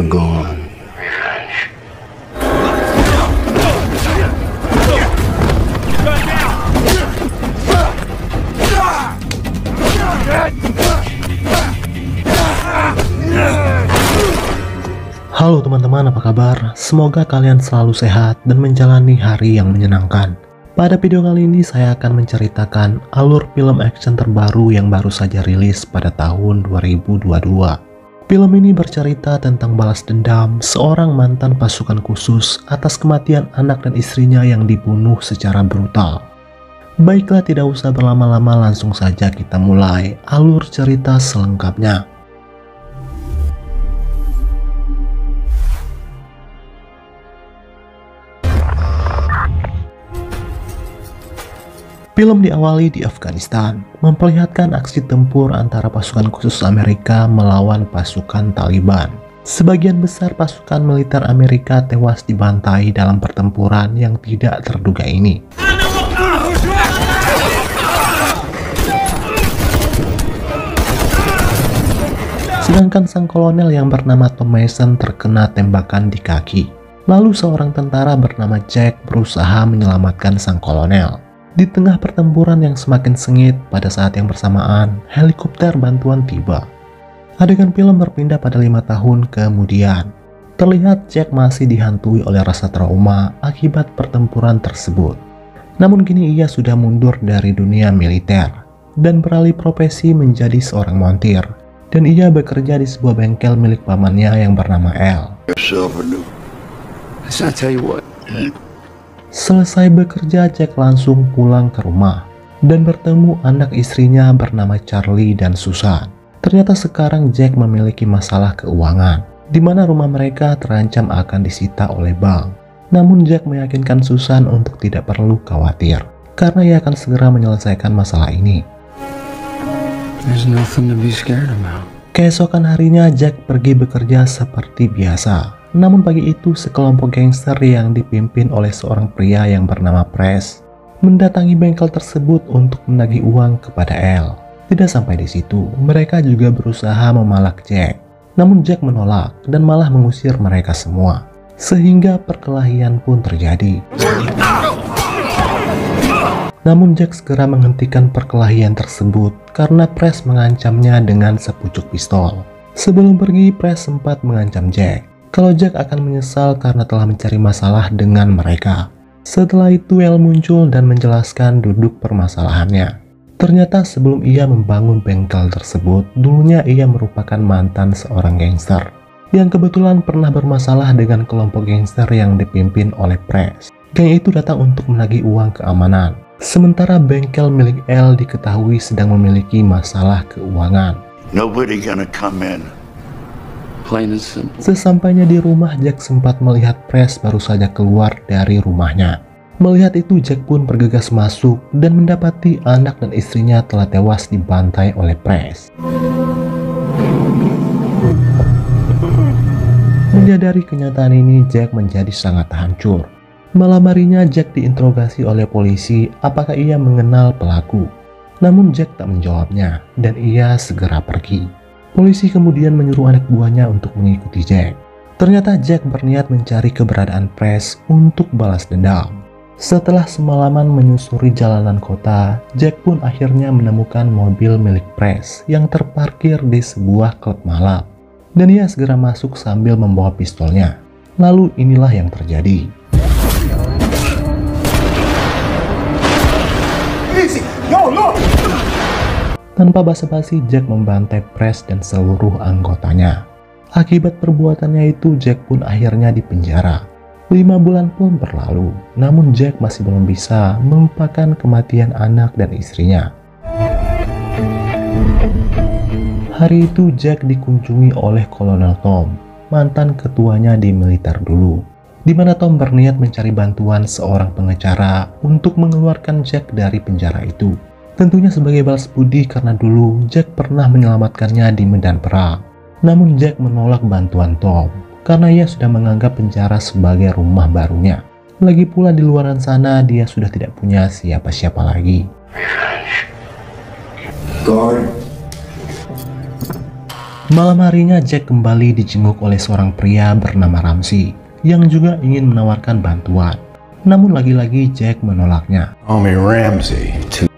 never gone. Halo teman-teman, apa kabar? Semoga kalian selalu sehat dan menjalani hari yang menyenangkan. Pada video kali ini saya akan menceritakan alur film action terbaru yang baru saja rilis pada tahun 2022. Film ini bercerita tentang balas dendam seorang mantan pasukan khusus atas kematian anak dan istrinya yang dibunuh secara brutal. Baiklah, tidak usah berlama-lama, langsung saja kita mulai alur cerita selengkapnya. Film diawali di Afghanistan, memperlihatkan aksi tempur antara pasukan khusus Amerika melawan pasukan Taliban. Sebagian besar pasukan militer Amerika tewas dibantai dalam pertempuran yang tidak terduga ini. Sedangkan sang kolonel yang bernama Tom Mason terkena tembakan di kaki. Lalu seorang tentara bernama Jack berusaha menyelamatkan sang kolonel. Di tengah pertempuran yang semakin sengit, pada saat yang bersamaan, helikopter bantuan tiba. Adegan film berpindah pada 5 tahun kemudian. Terlihat Jack masih dihantui oleh rasa trauma akibat pertempuran tersebut. Namun kini ia sudah mundur dari dunia militer dan beralih profesi menjadi seorang montir. Dan ia bekerja di sebuah bengkel milik pamannya yang bernama L. Selesai bekerja, Jack langsung pulang ke rumah dan bertemu anak istrinya bernama Charlie dan Susan. Ternyata sekarang Jack memiliki masalah keuangan, di mana rumah mereka terancam akan disita oleh bank. Namun Jack meyakinkan Susan untuk tidak perlu khawatir, karena ia akan segera menyelesaikan masalah ini. There's nothing to be scared about. Keesokan harinya Jack pergi bekerja seperti biasa. Namun pagi itu sekelompok gangster yang dipimpin oleh seorang pria yang bernama Press mendatangi bengkel tersebut untuk menagih uang kepada L. Tidak sampai di situ, mereka juga berusaha memalak Jack. Namun Jack menolak dan malah mengusir mereka semua. Sehingga perkelahian pun terjadi. Namun Jack segera menghentikan perkelahian tersebut karena Press mengancamnya dengan sepucuk pistol. Sebelum pergi, Press sempat mengancam Jack kalau Jack akan menyesal karena telah mencari masalah dengan mereka. Setelah itu L muncul dan menjelaskan duduk permasalahannya. Ternyata sebelum ia membangun bengkel tersebut, dulunya ia merupakan mantan seorang gangster yang kebetulan pernah bermasalah dengan kelompok gangster yang dipimpin oleh Press. Geng itu datang untuk menagih uang keamanan. Sementara bengkel milik L diketahui sedang memiliki masalah keuangan. Nobody gonna come in. Sesampainya di rumah, Jack sempat melihat Press baru saja keluar dari rumahnya. Melihat itu, Jack pun bergegas masuk dan mendapati anak dan istrinya telah tewas dibantai oleh Press. Menyadari kenyataan ini, Jack menjadi sangat hancur. Malam harinya Jack diinterogasi oleh polisi apakah ia mengenal pelaku. Namun Jack tak menjawabnya dan ia segera pergi. Polisi kemudian menyuruh anak buahnya untuk mengikuti Jack. Ternyata Jack berniat mencari keberadaan Press untuk balas dendam. Setelah semalaman menyusuri jalanan kota, Jack pun akhirnya menemukan mobil milik Press yang terparkir di sebuah klub malam. Dan ia segera masuk sambil membawa pistolnya. Lalu inilah yang terjadi. Tanpa basa-basi, Jack membantai Press dan seluruh anggotanya. Akibat perbuatannya itu, Jack pun akhirnya dipenjara. 5 bulan pun berlalu, namun Jack masih belum bisa melupakan kematian anak dan istrinya. Hari itu Jack dikunjungi oleh Kolonel Tom, mantan ketuanya di militer dulu, di mana Tom berniat mencari bantuan seorang pengacara untuk mengeluarkan Jack dari penjara itu. Tentunya sebagai balas budi karena dulu Jack pernah menyelamatkannya di medan perang. Namun Jack menolak bantuan Tom karena ia sudah menganggap penjara sebagai rumah barunya. Lagi pula di luar sana dia sudah tidak punya siapa-siapa lagi. Guard. Malam harinya Jack kembali dijenguk oleh seorang pria bernama Ramsey yang juga ingin menawarkan bantuan. Namun lagi-lagi Jack menolaknya. Call me Ramsey. To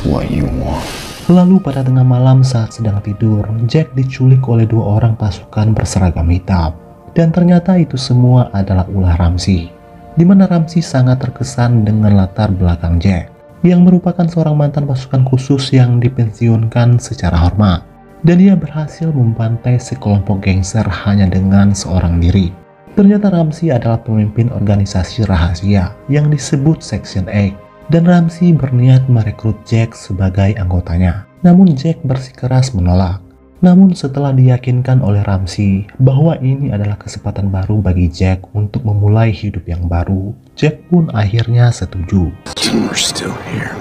what you want. Lalu pada tengah malam saat sedang tidur, Jack diculik oleh dua orang pasukan berseragam hitam. Dan ternyata itu semua adalah ulah Ramsey. Di mana Ramsey sangat terkesan dengan latar belakang Jack, yang merupakan seorang mantan pasukan khusus yang dipensiunkan secara hormat. Dan ia berhasil membantai sekelompok gangster hanya dengan seorang diri. Ternyata Ramsey adalah pemimpin organisasi rahasia yang disebut Section 8. Dan Ramsey berniat merekrut Jack sebagai anggotanya. Namun Jack bersikeras menolak. Namun setelah diyakinkan oleh Ramsey bahwa ini adalah kesempatan baru bagi Jack untuk memulai hidup yang baru, Jack pun akhirnya setuju. We're still here.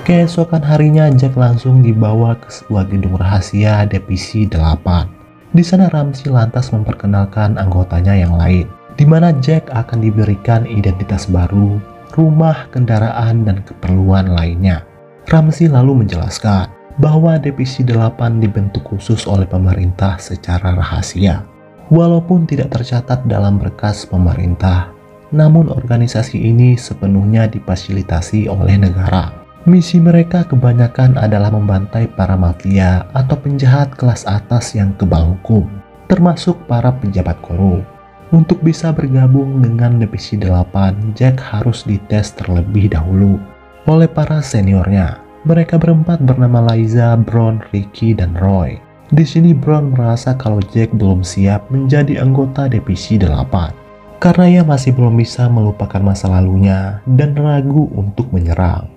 Keesokan harinya Jack langsung dibawa ke sebuah gedung rahasia Divisi 8. Di sana Ramsey lantas memperkenalkan anggotanya yang lain, di mana Jack akan diberikan identitas baru, rumah, kendaraan, dan keperluan lainnya. Ramsey lalu menjelaskan bahwa Divisi 8 dibentuk khusus oleh pemerintah secara rahasia. Walaupun tidak tercatat dalam berkas pemerintah, namun organisasi ini sepenuhnya difasilitasi oleh negara. Misi mereka kebanyakan adalah membantai para mafia atau penjahat kelas atas yang kebal hukum, termasuk para pejabat korup. Untuk bisa bergabung dengan Divisi 8, Jack harus dites terlebih dahulu oleh para seniornya. Mereka berempat bernama Liza, Brown, Ricky, dan Roy. Di sini Brown merasa kalau Jack belum siap menjadi anggota Divisi 8 karena ia masih belum bisa melupakan masa lalunya dan ragu untuk menyerang.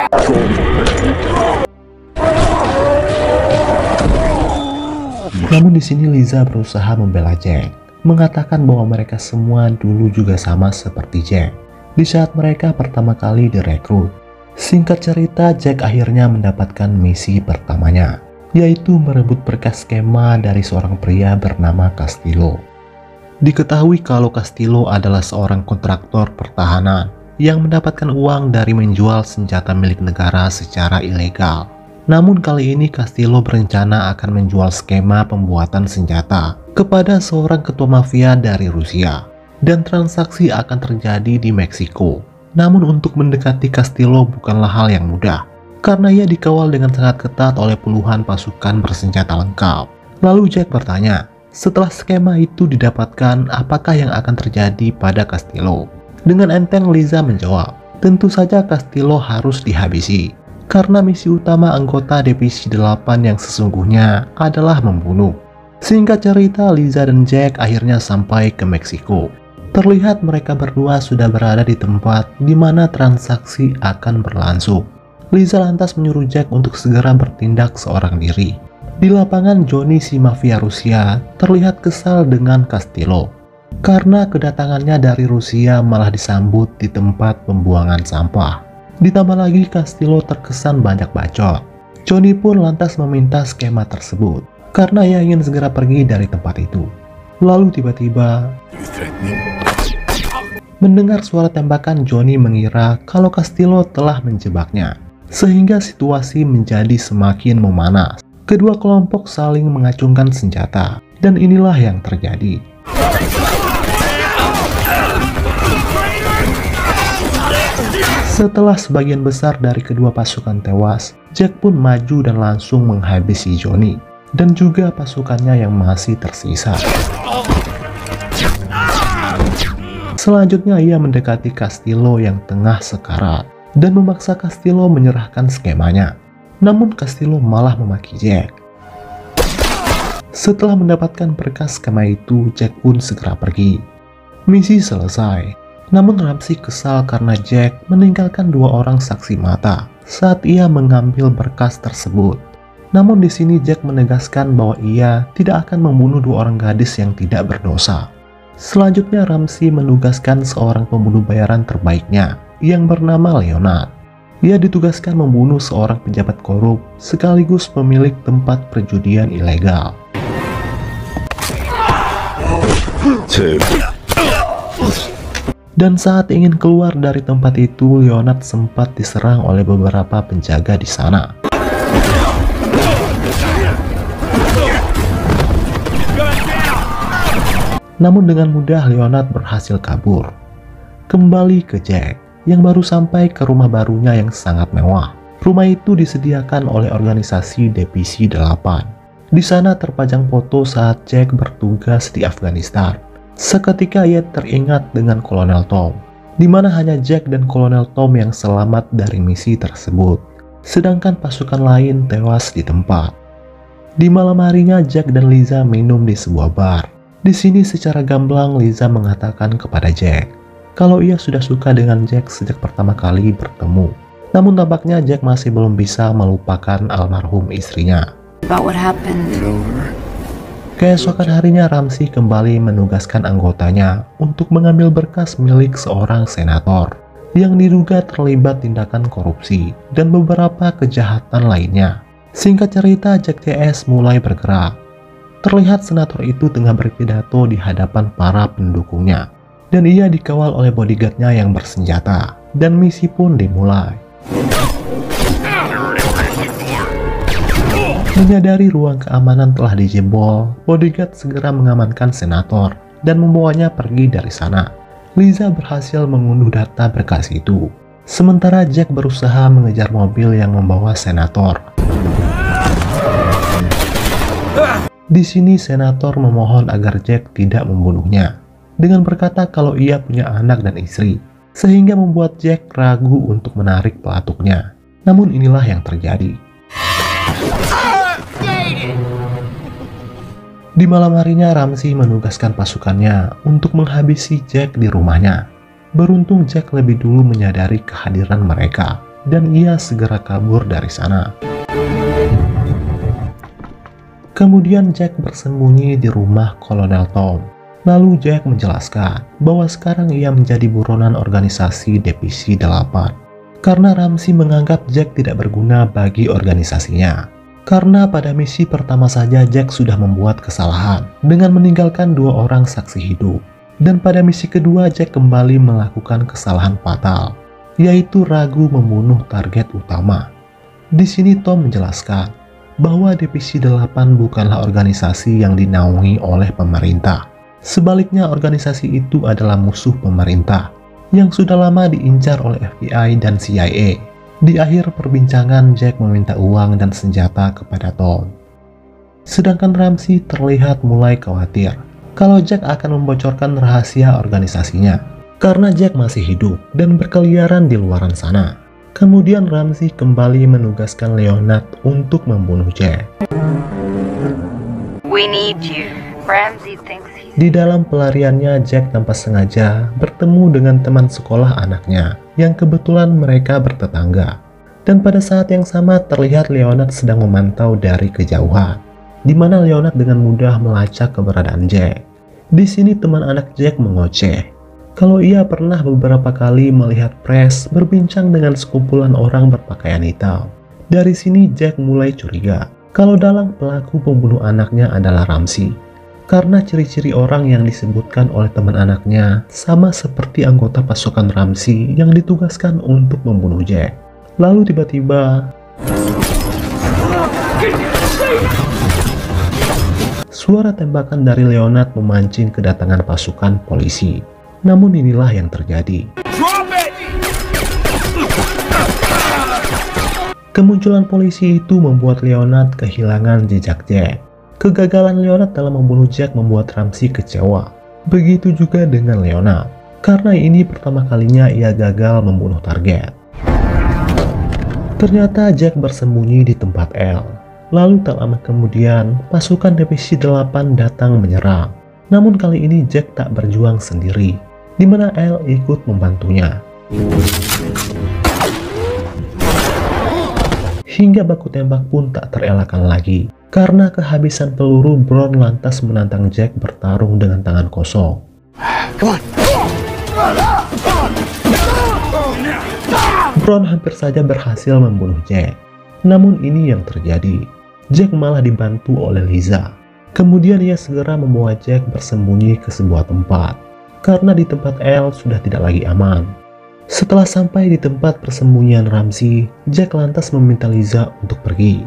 Namun di sini Liza berusaha membela Jack, mengatakan bahwa mereka semua dulu juga sama seperti Jack di saat mereka pertama kali direkrut. Singkat cerita, Jack akhirnya mendapatkan misi pertamanya, yaitu merebut berkas skema dari seorang pria bernama Castillo. Diketahui kalau Castillo adalah seorang kontraktor pertahanan yang mendapatkan uang dari menjual senjata milik negara secara ilegal. Namun kali ini Castillo berencana akan menjual skema pembuatan senjata kepada seorang ketua mafia dari Rusia, dan transaksi akan terjadi di Meksiko. Namun untuk mendekati Castillo bukanlah hal yang mudah, karena ia dikawal dengan sangat ketat oleh puluhan pasukan bersenjata lengkap. Lalu Jack bertanya, setelah skema itu didapatkan, apakah yang akan terjadi pada Castillo? Dengan enteng Liza menjawab, tentu saja Castillo harus dihabisi, karena misi utama anggota Divisi 8 yang sesungguhnya adalah membunuh. Singkat cerita, Liza dan Jack akhirnya sampai ke Meksiko. Terlihat mereka berdua sudah berada di tempat di mana transaksi akan berlangsung. Liza lantas menyuruh Jack untuk segera bertindak seorang diri. Di lapangan, Johnny si mafia Rusia terlihat kesal dengan Castillo karena kedatangannya dari Rusia malah disambut di tempat pembuangan sampah. Ditambah lagi Castillo terkesan banyak bacot. Johnny pun lantas meminta skema tersebut karena ia ingin segera pergi dari tempat itu. Lalu tiba-tiba mendengar suara tembakan, Johnny mengira kalau Castillo telah menjebaknya, sehingga situasi menjadi semakin memanas. Kedua kelompok saling mengacungkan senjata, dan inilah yang terjadi. Setelah sebagian besar dari kedua pasukan tewas, Jack pun maju dan langsung menghabisi Johnny dan juga pasukannya yang masih tersisa. Selanjutnya ia mendekati Castillo yang tengah sekarat dan memaksa Castillo menyerahkan skemanya. Namun Castillo malah memaki Jack. Setelah mendapatkan berkas skema itu, Jack pun segera pergi. Misi selesai. Namun Ramsey kesal karena Jack meninggalkan dua orang saksi mata saat ia mengambil berkas tersebut. Namun di sini Jack menegaskan bahwa ia tidak akan membunuh dua orang gadis yang tidak berdosa. Selanjutnya Ramsey menugaskan seorang pembunuh bayaran terbaiknya yang bernama Leonard. Ia ditugaskan membunuh seorang pejabat korup sekaligus pemilik tempat perjudian ilegal. Dan saat ingin keluar dari tempat itu, Leonard sempat diserang oleh beberapa penjaga di sana. Namun dengan mudah Leonard berhasil kabur. Kembali ke Jack yang baru sampai ke rumah barunya yang sangat mewah. Rumah itu disediakan oleh organisasi Divisi 8. Di sana terpajang foto saat Jack bertugas di Afghanistan. Seketika ia teringat dengan Kolonel Tom, di mana hanya Jack dan Kolonel Tom yang selamat dari misi tersebut, sedangkan pasukan lain tewas di tempat. Di malam harinya Jack dan Liza minum di sebuah bar. Di sini secara gamblang Liza mengatakan kepada Jack kalau ia sudah suka dengan Jack sejak pertama kali bertemu. Namun tampaknya Jack masih belum bisa melupakan almarhum istrinya. About what happened. Keesokan harinya Ramsey kembali menugaskan anggotanya untuk mengambil berkas milik seorang senator yang diduga terlibat tindakan korupsi dan beberapa kejahatan lainnya. Singkat cerita, Jack CS mulai bergerak. Terlihat senator itu tengah berpidato di hadapan para pendukungnya, dan ia dikawal oleh bodyguardnya yang bersenjata, dan misi pun dimulai. Menyadari ruang keamanan telah dijebol, bodyguard segera mengamankan senator dan membawanya pergi dari sana. Liza berhasil mengunduh data berkas itu, sementara Jack berusaha mengejar mobil yang membawa senator. Di sini senator memohon agar Jack tidak membunuhnya, dengan berkata kalau ia punya anak dan istri, sehingga membuat Jack ragu untuk menarik pelatuknya. Namun inilah yang terjadi. Di malam harinya Ramsey menugaskan pasukannya untuk menghabisi Jack di rumahnya. Beruntung Jack lebih dulu menyadari kehadiran mereka dan ia segera kabur dari sana. Kemudian Jack bersembunyi di rumah Kolonel Tom. Lalu Jack menjelaskan bahwa sekarang ia menjadi buronan organisasi Divisi 8 karena Ramsey menganggap Jack tidak berguna bagi organisasinya. Karena pada misi pertama saja Jack sudah membuat kesalahan dengan meninggalkan 2 orang saksi hidup. Dan pada misi kedua Jack kembali melakukan kesalahan fatal, yaitu ragu membunuh target utama. Di sini Tom menjelaskan bahwa Divisi 8 bukanlah organisasi yang dinaungi oleh pemerintah. Sebaliknya organisasi itu adalah musuh pemerintah yang sudah lama diincar oleh FBI dan CIA. Di akhir perbincangan, Jack meminta uang dan senjata kepada Tom. Sedangkan Ramsey terlihat mulai khawatir kalau Jack akan membocorkan rahasia organisasinya, karena Jack masih hidup dan berkeliaran di luaran sana. Kemudian Ramsey kembali menugaskan Leonard untuk membunuh Jack. We need you. Ramsey thinks he's... Di dalam pelariannya, Jack tanpa sengaja bertemu dengan teman sekolah anaknya yang kebetulan mereka bertetangga. Dan pada saat yang sama terlihat Leonard sedang memantau dari kejauhan, di mana Leonard dengan mudah melacak keberadaan Jack. Di sini teman anak Jack mengoceh kalau ia pernah beberapa kali melihat Press berbincang dengan sekumpulan orang berpakaian hitam. Dari sini Jack mulai curiga kalau dalang pelaku pembunuh anaknya adalah Ramsey, karena ciri-ciri orang yang disebutkan oleh teman anaknya sama seperti anggota pasukan Ramsey yang ditugaskan untuk membunuh Jack. Lalu tiba-tiba suara tembakan dari Leonard memancing kedatangan pasukan polisi. Namun inilah yang terjadi. Kemunculan polisi itu membuat Leonard kehilangan jejak Jack. Kegagalan Leonard dalam membunuh Jack membuat Ramsey kecewa. Begitu juga dengan Leonard, karena ini pertama kalinya ia gagal membunuh target. Ternyata Jack bersembunyi di tempat L. Lalu tak lama kemudian, pasukan Divisi 8 datang menyerang. Namun kali ini Jack tak berjuang sendiri, di mana L ikut membantunya. Hingga baku tembak pun tak terelakkan lagi. Karena kehabisan peluru, Brown lantas menantang Jack bertarung dengan tangan kosong. Brown hampir saja berhasil membunuh Jack. Namun ini yang terjadi. Jack malah dibantu oleh Liza. Kemudian ia segera membawa Jack bersembunyi ke sebuah tempat, karena di tempat L sudah tidak lagi aman. Setelah sampai di tempat persembunyian Ramsey, Jack lantas meminta Liza untuk pergi.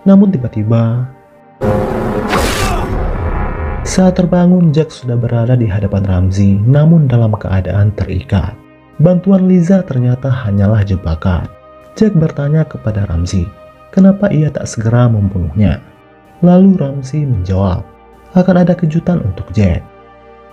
Namun tiba-tiba Saat terbangun, Jack sudah berada di hadapan Ramsey, namun dalam keadaan terikat. Bantuan Liza ternyata hanyalah jebakan. Jack bertanya kepada Ramsey, kenapa ia tak segera membunuhnya. Lalu Ramsey menjawab, akan ada kejutan untuk Jack.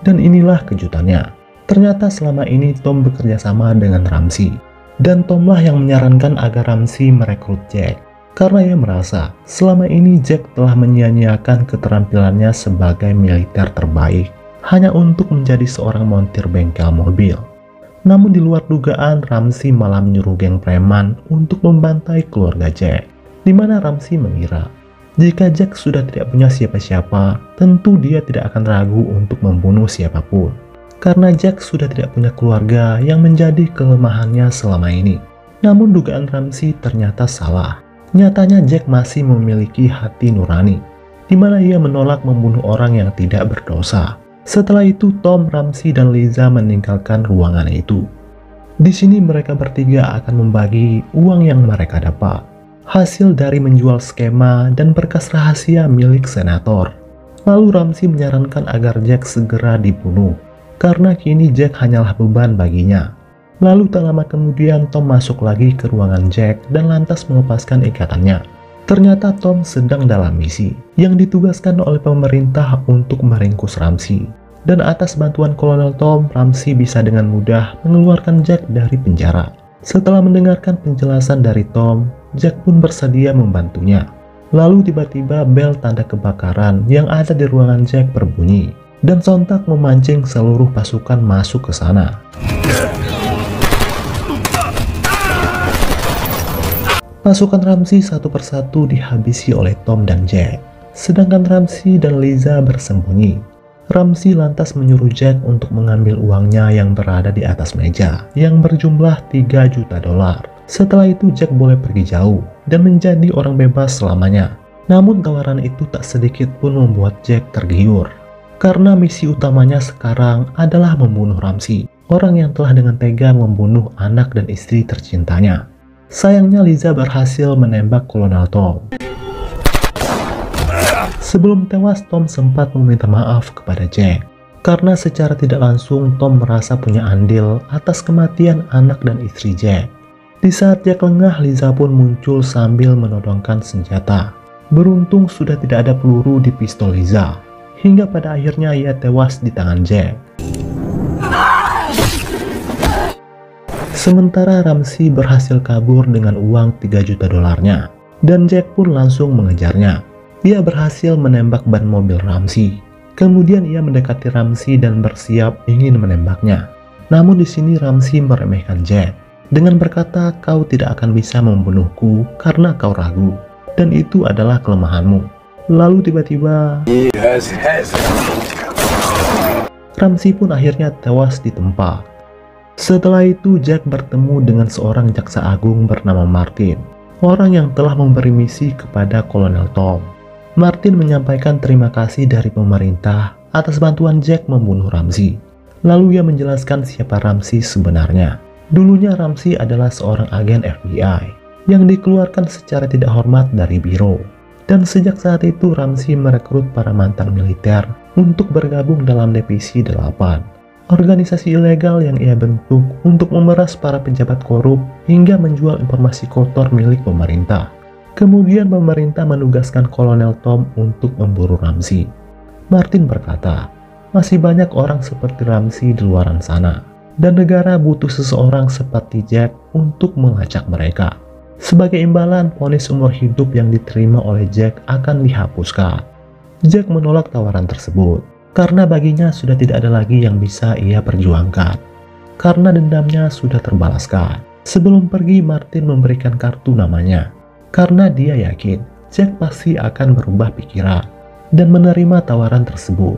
Dan inilah kejutannya. Ternyata selama ini Tom bekerja sama dengan Ramsey. Dan Tomlah yang menyarankan agar Ramsey merekrut Jack. Karena ia merasa selama ini Jack telah menyia-nyiakan keterampilannya sebagai militer terbaik hanya untuk menjadi seorang montir bengkel mobil. Namun di luar dugaan, Ramsey malah menyuruh geng preman untuk membantai keluarga Jack, di mana Ramsey mengira jika Jack sudah tidak punya siapa-siapa, tentu dia tidak akan ragu untuk membunuh siapapun. Karena Jack sudah tidak punya keluarga yang menjadi kelemahannya selama ini. Namun dugaan Ramsey ternyata salah. Nyatanya Jack masih memiliki hati nurani, di mana ia menolak membunuh orang yang tidak berdosa. Setelah itu Tom, Ramsey, dan Liza meninggalkan ruangan itu. Di sini mereka bertiga akan membagi uang yang mereka dapat, hasil dari menjual skema dan berkas rahasia milik senator. Lalu Ramsey menyarankan agar Jack segera dibunuh, karena kini Jack hanyalah beban baginya. Lalu tak lama kemudian Tom masuk lagi ke ruangan Jack dan lantas melepaskan ikatannya. Ternyata Tom sedang dalam misi yang ditugaskan oleh pemerintah untuk meringkus Ramsey. Dan atas bantuan Kolonel Tom, Ramsey bisa dengan mudah mengeluarkan Jack dari penjara. Setelah mendengarkan penjelasan dari Tom, Jack pun bersedia membantunya. Lalu tiba-tiba bel tanda kebakaran yang ada di ruangan Jack berbunyi dan sontak memancing seluruh pasukan masuk ke sana. Pasukan Ramsey satu persatu dihabisi oleh Tom dan Jack, sedangkan Ramsey dan Liza bersembunyi. Ramsey lantas menyuruh Jack untuk mengambil uangnya yang berada di atas meja, yang berjumlah $3 juta. Setelah itu Jack boleh pergi jauh dan menjadi orang bebas selamanya. Namun tawaran itu tak sedikit pun membuat Jack tergiur, karena misi utamanya sekarang adalah membunuh Ramsey, orang yang telah dengan tega membunuh anak dan istri tercintanya. Sayangnya Liza berhasil menembak Kolonel Tom. Sebelum tewas, Tom sempat meminta maaf kepada Jack, karena secara tidak langsung Tom merasa punya andil atas kematian anak dan istri Jack. Di saat Jack lengah, Liza pun muncul sambil menodongkan senjata. Beruntung sudah tidak ada peluru di pistol Liza, hingga pada akhirnya ia tewas di tangan Jack. Sementara Ramsey berhasil kabur dengan uang $3 juta, dan Jack pun langsung mengejarnya. Ia berhasil menembak ban mobil Ramsey. Kemudian ia mendekati Ramsey dan bersiap ingin menembaknya. Namun di sini Ramsey meremehkan Jack dengan berkata, kau tidak akan bisa membunuhku karena kau ragu, dan itu adalah kelemahanmu. Lalu tiba-tiba Ramsey pun akhirnya tewas di tempat. Setelah itu Jack bertemu dengan seorang jaksa agung bernama Martin, orang yang telah memberi misi kepada Kolonel Tom. Martin menyampaikan terima kasih dari pemerintah atas bantuan Jack membunuh Ramsey. Lalu ia menjelaskan siapa Ramsey sebenarnya. Dulunya Ramsey adalah seorang agen FBI yang dikeluarkan secara tidak hormat dari biro. Dan sejak saat itu Ramsey merekrut para mantan militer untuk bergabung dalam Divisi 8. Organisasi ilegal yang ia bentuk untuk memeras para pejabat korup hingga menjual informasi kotor milik pemerintah. Kemudian pemerintah menugaskan Kolonel Tom untuk memburu Ramsey. Martin berkata, masih banyak orang seperti Ramsey di luar sana, dan negara butuh seseorang seperti Jack untuk melacak mereka. Sebagai imbalan, vonis umur hidup yang diterima oleh Jack akan dihapuskan. Jack menolak tawaran tersebut, karena baginya sudah tidak ada lagi yang bisa ia perjuangkan, karena dendamnya sudah terbalaskan. Sebelum pergi, Martin memberikan kartu namanya, karena dia yakin Jack pasti akan berubah pikiran dan menerima tawaran tersebut.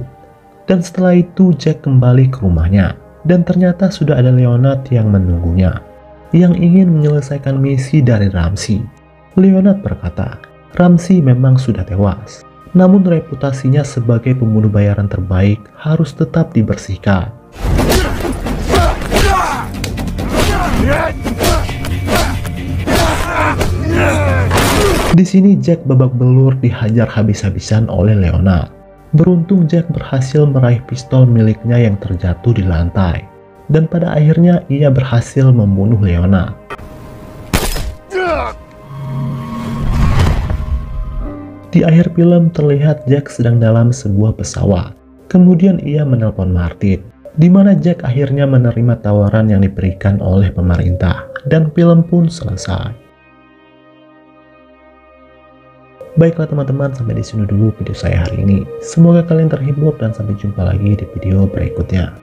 Dan setelah itu Jack kembali ke rumahnya, dan ternyata sudah ada Leonard yang menunggunya, yang ingin menyelesaikan misi dari Ramsey. Leonard berkata, Ramsey memang sudah tewas, namun reputasinya sebagai pembunuh bayaran terbaik harus tetap dibersihkan. Di sini Jack babak belur dihajar habis-habisan oleh Leonard. Beruntung Jack berhasil meraih pistol miliknya yang terjatuh di lantai, dan pada akhirnya ia berhasil membunuh Leona. Di akhir film terlihat Jack sedang dalam sebuah pesawat. Kemudian ia menelpon Martin, di mana Jack akhirnya menerima tawaran yang diberikan oleh pemerintah, dan film pun selesai. Baiklah teman-teman, sampai di sini dulu video saya hari ini. Semoga kalian terhibur dan sampai jumpa lagi di video berikutnya.